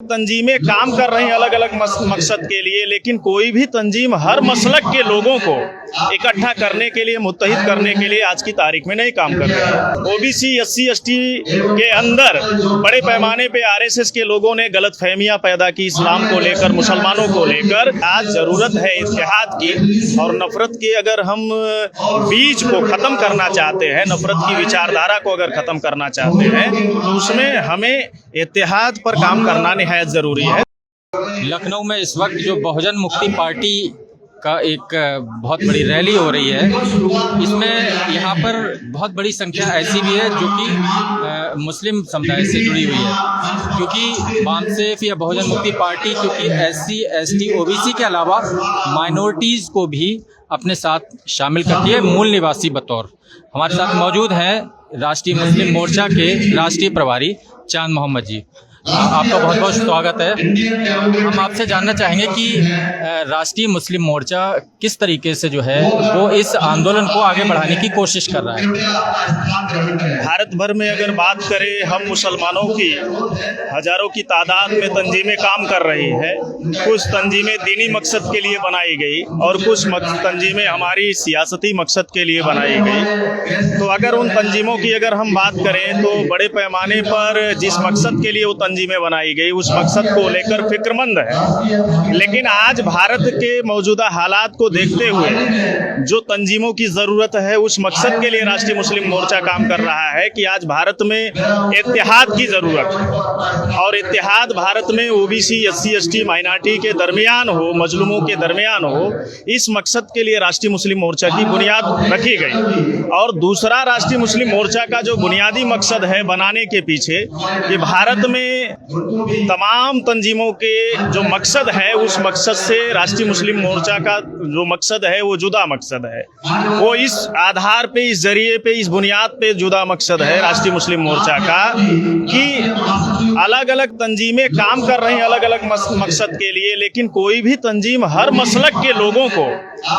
तंजीमें काम कर रही हैं अलग अलग मकसद के लिए, लेकिन कोई भी तंजीम हर मसलक के लोगों को इकट्ठा करने के लिए, मुत्तहिद करने के लिए आज की तारीख में नहीं काम कर रही है। ओबीसी, एससी, एसटी के अंदर बड़े पैमाने पे आरएसएस के लोगों ने गलत फहमियां पैदा की इस्लाम को लेकर, मुसलमानों को लेकर। आज जरूरत है इत्तेहाद की और नफरत के। अगर हम बीज को खत्म करना चाहते हैं, नफरत की विचारधारा को अगर खत्म करना चाहते हैं, तो उसमें हमें इत्तेहाद पर काम करना निहायत जरूरी है। लखनऊ में इस वक्त जो बहुजन मुक्ति पार्टी का एक बहुत बड़ी रैली हो रही है, इसमें यहाँ पर बहुत बड़ी संख्या ऐसी भी है जो कि मुस्लिम समुदाय से जुड़ी हुई है, क्योंकि बामसेफ या बहुजन मुक्ति पार्टी क्योंकि एससी, एसटी, ओबीसी के अलावा माइनॉरिटीज़ को भी अपने साथ शामिल करती है मूल निवासी बतौर। हमारे साथ मौजूद हैं राष्ट्रीय मुस्लिम मोर्चा के राष्ट्रीय प्रभारी चांद मोहम्मद जी। आपका बहुत बहुत स्वागत है। हम आपसे जानना चाहेंगे कि राष्ट्रीय मुस्लिम मोर्चा किस तरीके से जो है वो इस आंदोलन को आगे बढ़ाने की कोशिश कर रहा है। भारत भर में अगर बात करें, हम मुसलमानों की हजारों की तादाद में तंजीमें काम कर रही है। कुछ तंजीमें दीनी मकसद के लिए बनाई गई और कुछ तंजीमें हमारी सियासती मकसद के लिए बनाई गई। तो अगर उन तंजीमों की अगर हम बात करें तो बड़े पैमाने पर जिस मकसद के लिए वो तंजीमें बनाई गई, उस मकसद को लेकर फिक्रमंद है। लेकिन आज भारत के मौजूदा हालात को देखते हुए जो तंजीमों की ज़रूरत है, उस मकसद के लिए राष्ट्रीय मुस्लिम मोर्चा काम कर रहा है कि आज भारत में इत्तेहाद की ज़रूरत है। और इत्तेहाद भारत में ओबीसी, एससी, एसटी, माइनॉरिटी के दरमियान हो, मजलूमों के दरमियान हो, इस मकसद के लिए राष्ट्रीय मुस्लिम मोर्चा की बुनियाद रखी गई। और दूसरा, राष्ट्रीय मुस्लिम मोर्चा का जो बुनियादी मकसद है बनाने के पीछे, कि भारत में तमाम तंजीमों के जो मकसद है, उस मकसद से राष्ट्रीय मुस्लिम मोर्चा का जो मकसद है वो जुदा मकसद है। वो इस आधार पे, इस जरिए पे, इस बुनियाद पे जुदा मकसद है राष्ट्रीय मुस्लिम मोर्चा का कि अलग अलग तंजीमें काम कर रही हैं अलग अलग मकसद के लिए, लेकिन कोई भी तंजीम हर मसलक के लोगों को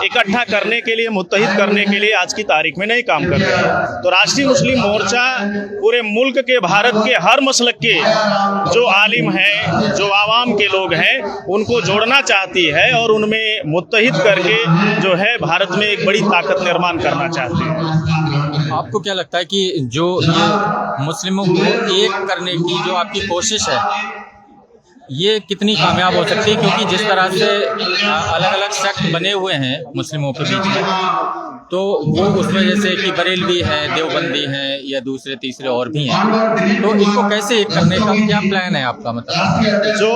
इकट्ठा करने के लिए, मुत्तहिद करने के लिए आज की तारीख में नहीं काम कर रही है। तो राष्ट्रीय मुस्लिम मोर्चा पूरे मुल्क के, भारत के हर मसलक के जो आलिम हैं, जो आवाम के लोग हैं, उनको जोड़ना चाहती है और उनमें मुत्तहिद करके जो है भारत में एक बड़ी ताकत निर्माण करना चाहती है। आपको क्या लगता है कि जो ये मुस्लिमों को एक करने की जो आपकी कोशिश है, ये कितनी कामयाब हो सकती है? क्योंकि जिस तरह से अलग अलग सेक्ट बने हुए हैं मुस्लिमों के बीच में, तो वो उस वजह से कि बरेलवी है, देवबंदी है या दूसरे तीसरे और भी हैं, तो इनको कैसे एक करने का क्या प्लान है आपका? मतलब जो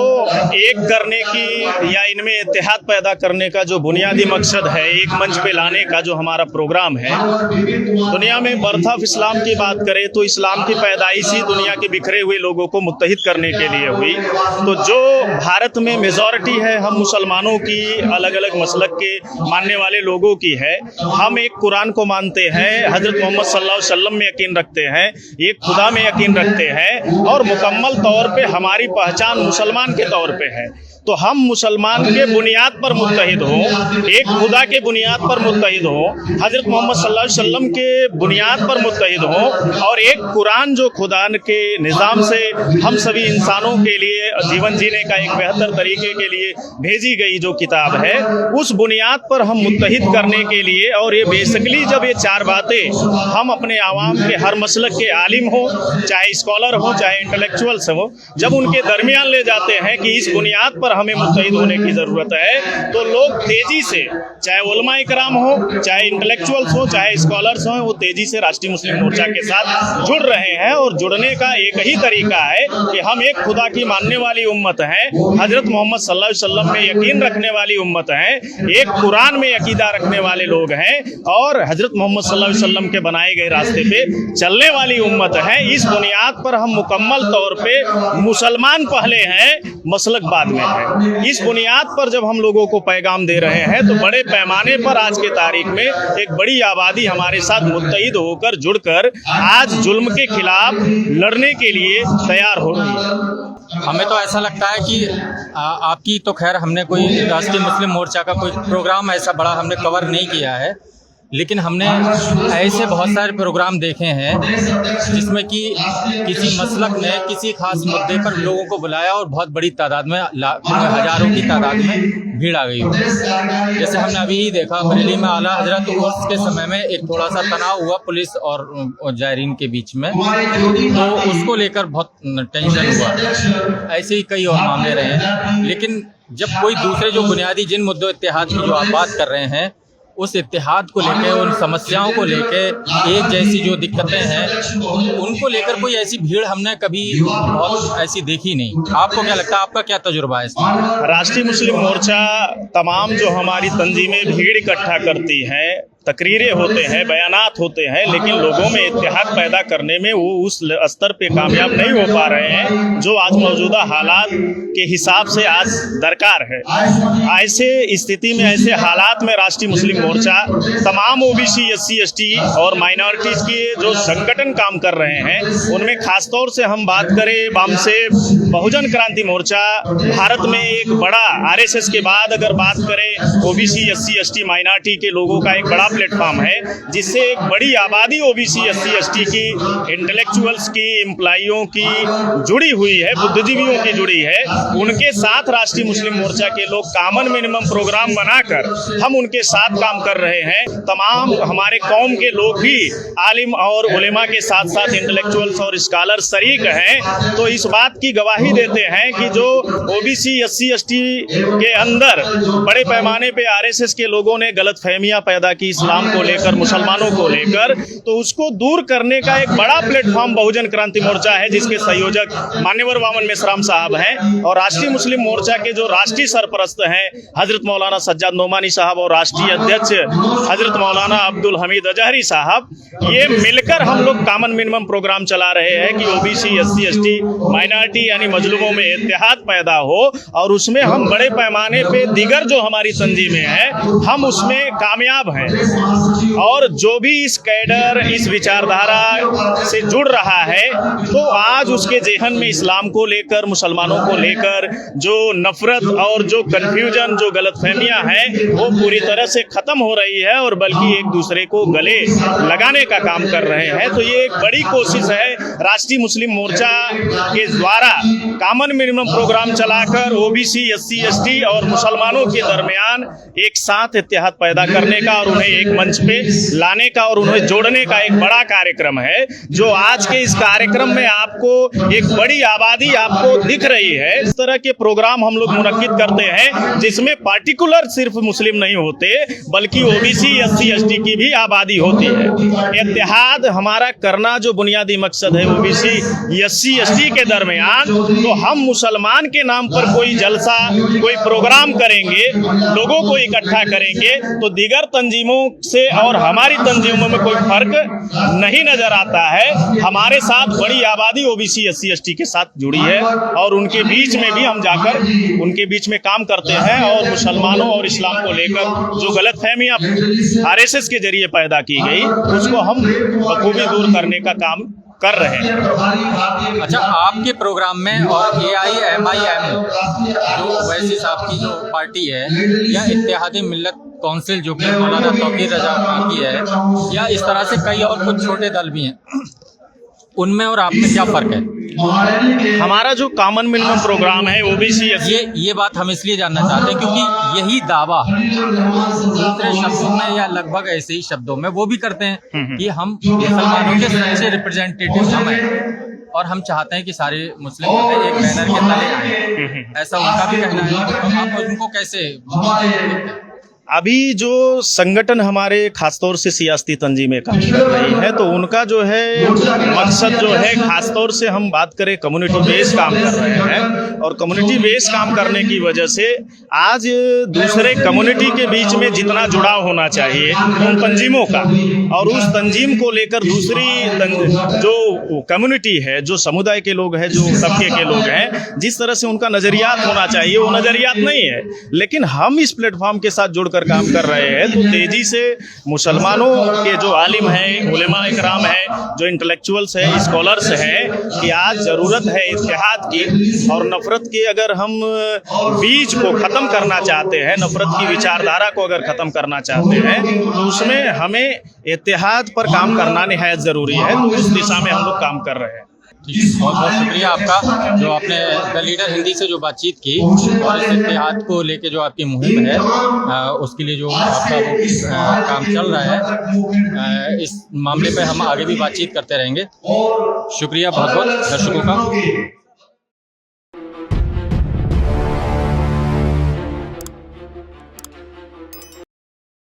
एक करने की या इनमें इत्तेहाद पैदा करने का जो बुनियादी मकसद है, एक मंच पे लाने का जो हमारा प्रोग्राम है, दुनिया में बर्थ ऑफ इस्लाम की बात करें तो इस्लाम की पैदाइश ही दुनिया के बिखरे हुए लोगों को मुत्तहिद करने के लिए हुई। तो जो भारत में मेजॉरिटी है हम मुसलमानों की, अलग अलग मसलक के मानने वाले लोगों की है। हम एक कुरान को मानते हैं, हजरत मोहम्मद सल्लल्लाहु अलैहि वसल्लम में यकीन रखते हैं, एक खुदा में यकीन रखते हैं और मुकम्मल तौर पे हमारी पहचान मुसलमान के तौर पे है। तो हम मुसलमान के बुनियाद पर मुत्तहिद हों, एक खुदा के बुनियाद पर मुत्तहिद हों, हजरत मोहम्मद सल्लल्लाहु अलैहि वसल्लम के बुनियाद पर मुत्तहिद हों और एक कुरान जो खुदा के निज़ाम से हम सभी इंसानों के लिए जीवन जीने का एक बेहतर तरीके के लिए भेजी गई जो किताब है, उस बुनियाद पर हम मुत्तहिद करने के लिए। और ये बेसिकली जब ये चार बातें हम अपने आवाम के हर मसलक के आलिम हो, चाहे स्कॉलर हो, चाहे इंटेलेक्चुअल्स हो, जब उनके दरमियान ले जाते हैं कि इस बुनियाद पर हमें मुत्तहिद होने की ज़रूरत है, तो लोग तेज़ी से, चाहे उलमा इकराम हो, चाहे इंटेलेक्चुअल्स हो, चाहे स्कॉलर्स हो, वो तेज़ी से राष्ट्रीय मुस्लिम मोर्चा के साथ जुड़ रहे हैं। और जुड़ने का एक ही तरीका है कि हम एक खुदा की मानने वाली उम्मत हैं, हजरत मोहम्मद सल्लल्लाहु अलैहि वसल्लम में यकीन रखने वाली उम्मत हैं, एक कुरान में अकीदा रखने वाले लोग हैं और हजरत मोहम्मद सल्लल्लाहु अलैहि वसल्लम के बनाए गए रास्ते पे चलने वाली उम्मत है। इस बुनियाद पर हम मुकम्मल तौर पे मुसलमान पहले हैं, मसलक बाद में है। इस बुनियाद पर जब हम लोगों को पैगाम दे रहे हैं, तो बड़े पैमाने पर आज के तारीख में एक बड़ी आबादी हमारे साथ मुत्तहिद होकर, जुड़कर आज जुल्म के खिलाफ लड़ने के लिए तैयार हो रही है। हमें तो ऐसा लगता है कि आपकी तो खैर हमने कोई राष्ट्रीय मुस्लिम मोर्चा का कोई प्रोग्राम ऐसा बड़ा हमने कवर नहीं किया है, लेकिन हमने ऐसे बहुत सारे प्रोग्राम देखे हैं जिसमें कि किसी मसलक ने किसी खास मुद्दे पर लोगों को बुलाया और बहुत बड़ी तादाद में, हजारों की तादाद में भीड़ आ गई हो। जैसे हमने अभी ही देखा बरेली में आला हजरत उर्स के समय में एक थोड़ा सा तनाव हुआ पुलिस और जायरीन के बीच में, तो उसको लेकर बहुत टेंशन हुआ। ऐसे ही कई और मामले रहे हैं। लेकिन जब कोई दूसरे जो बुनियादी जिन मुद्दों इत्तेहाद की जो आप बात कर रहे हैं, उस इत्तेहाद को लेकर, उन समस्याओं को लेकर, एक जैसी जो दिक्कतें हैं उनको लेकर कोई ऐसी भीड़ हमने कभी बहुत ऐसी देखी नहीं। आपको क्या लगता है, आपका क्या तजुर्बा है इसमें? राष्ट्रीय मुस्लिम मोर्चा तमाम जो हमारी तंजीमें भीड़ इकट्ठा करती हैं, तकरीरें होते हैं, बयानात होते हैं, लेकिन लोगों में इत्तेहाद पैदा करने में वो उस स्तर पे कामयाब नहीं हो पा रहे हैं जो आज मौजूदा हालात के हिसाब से आज दरकार है। ऐसे स्थिति में, ऐसे हालात में राष्ट्रीय मुस्लिम मोर्चा तमाम ओबीसी, एससी, एसटी और माइनॉरिटीज के जो संगठन काम कर रहे हैं उनमें खासतौर से हम बात करें वामसेफ, बहुजन क्रांति मोर्चा भारत में एक बड़ा, आरएसएस के बाद अगर बात करें ओबीसी, एससी, एसटी, माइनॉरिटी के लोगों का एक बड़ा प्लेटफॉर्म है, जिससे एक बड़ी आबादी ओबीसी, एससी, एसटी की, इंटेलेक्चुअल्स की, एम्प्लॉइयों की जुड़ी हुई है, बुद्धिजीवियों की जुड़ी है। उनके साथ राष्ट्रीय मुस्लिम मोर्चा के लोग कॉमन मिनिमम प्रोग्राम बनाकर हम उनके साथ काम कर रहे हैं। तमाम हमारे कौम के लोग भी आलिम और उलेमा के साथ साथ इंटेलेक्चुअल्स और स्कॉलर शरीक हैं, तो इस बात की गवाही देते हैं कि जो ओबीसी, एससी, एसटी के अंदर बड़े पैमाने पे आरएसएस के लोगों ने गलतफहमियां पैदा की इस्लाम को लेकर, मुसलमानों को लेकर, तो उसको दूर करने का एक बड़ा प्लेटफॉर्म बहुजन क्रांति मोर्चा है, जिसके संयोजक मान्यवर वामन मेश्राम साहब हैं, और राष्ट्रीय मुस्लिम मोर्चा के जो राष्ट्रीय सरपरस्त हैं हजरत मौलाना सज्जाद नोमानी साहब और राष्ट्रीय अध्यक्ष हजरत मौलाना अब्दुल हमीद अजहरी साहब, ये मिलकर हम लोग कॉमन मिनिमम प्रोग्राम चला रहे हैं कि ओबीसी, एससी, एसटी, माइनॉरिटी यानी मजलूमों में इत्तेहाद पैदा हो और उसमें हम बड़े पैमाने पे दीगर जो हमारी तंजीमें हैं हम उसमें कामयाब हैं। और जो भी इस कैडर, इस विचारधारा से जुड़ रहा है, तो आज उसके जेहन में इस्लाम को लेकर, मुसलमानों को लेकर जो नफरत और जो कन्फ्यूजन, जो गलतफहमियां हैं, वो पूरी तरह से खत्म हो रही है और बल्कि एक दूसरे को गले लगाने का काम कर रहे हैं। तो ये एक बड़ी कोशिश है राष्ट्रीय मुस्लिम मोर्चा के द्वारा कॉमन मिनिमम प्रोग्राम चलाकर ओबीसी, एससी, एसटी और मुसलमानों के दरमियान एक साथ इत्तेहाद पैदा करने का और उन्हें एक मंच पे लाने का और उन्हें जोड़ने का एक बड़ा कार्यक्रम है। जो आज के इस कार्यक्रम में आपको एक बड़ी आबादी आपको दिख रही है। इस तरह के प्रोग्राम हम लोग मुनक्किद करते हैं जिसमें पार्टिकुलर सिर्फ मुस्लिम नहीं होते, बल्कि ओबीसी, एससी, एसटी की भी आबादी होती है। इत्तेहाद हमारा करना जो बुनियादी मकसद है ओबीसी, एससी, एसटी के दरमियान, तो हम मुसलमान के नाम पर कोई जलसा, कोई प्रोग्राम करेंगे, लोगों को इकट्ठा करेंगे, तो दीगर तंजीमों से और हमारी तंजीमों में कोई फर्क नहीं नजर आता है। हमारे साथ बड़ी आबादी ओबीसी, एससी, एसटी के साथ जुड़ी है और उनके बीच में भी हम जाकर उनके बीच में काम करते हैं और मुसलमानों और इस्लाम को लेकर जो गलतफहमियां आरएसएस के जरिए पैदा की गई, उसको हम बखूबी दूर करने का काम कर रहे हैं। अच्छा, आपके प्रोग्राम में और AIMIM जो वैसी साहब की जो पार्टी है, या इत्तेहादी मिल्लत काउंसिल जो कि मौलाना तौकीर रजा खान की है, या इस तरह से कई और कुछ छोटे दल भी हैं, उनमें और आप में क्या फर्क है? हमारा जो कॉमन मिनिमम प्रोग्राम है ओबीसी, ये बात हम इसलिए जानना चाहते हैं क्योंकि यही दावा दूसरे शब्दों में या लगभग ऐसे ही शब्दों में वो भी करते हैं कि हम मुसलमानों के सच्चे रिप्रेजेंटेटिव हम हैं और हम चाहते हैं कि सारे मुस्लिम एक बैनर के तले आए। ऐसा उनका भी कहना है। तो आप उनको कैसे? अभी जो संगठन हमारे खासतौर से सियासी तंजीमें काम कर रही है, तो उनका जो है मकसद जो है, खासतौर से हम बात करें कम्युनिटी बेस काम कर रहे हैं, और कम्युनिटी बेस काम करने की वजह से आज दूसरे कम्युनिटी के बीच में जितना जुड़ाव होना चाहिए उन तंजीमों का, और उस तंजीम को लेकर दूसरी जो कम्युनिटी है, जो समुदाय के लोग हैं, जो तबके के लोग हैं, जिस तरह से उनका नजरियात होना चाहिए वो नजरियात नहीं है। लेकिन हम इस प्लेटफॉर्म के साथ जुड़कर काम कर रहे हैं, तो तेजी से मुसलमानों के जो आलिम हैं, उलेमा इकराम हैं, जो इंटेलेक्चुअल्स हैं, स्कॉलर्स हैं, कि आज ज़रूरत है इत्तेहाद की और नफरत नफरत के अगर हम बीज को ख़त्म करना चाहते हैं, नफरत की विचारधारा को अगर ख़त्म करना चाहते हैं, तो उसमें हमें इत्तेहाद पर काम करना निहायत ज़रूरी है। तो उस दिशा में हम लोग काम कर रहे हैं। बहुत बहुत शुक्रिया आपका, जो आपने द लीडर हिंदी से जो बातचीत की और इस इत्तेहाद को लेके जो आपकी मुहिम है उसके लिए जो आपका वो काम चल रहा है, इस मामले पे हम आगे भी बातचीत करते रहेंगे। शुक्रिया बहुत बहुत दर्शकों का।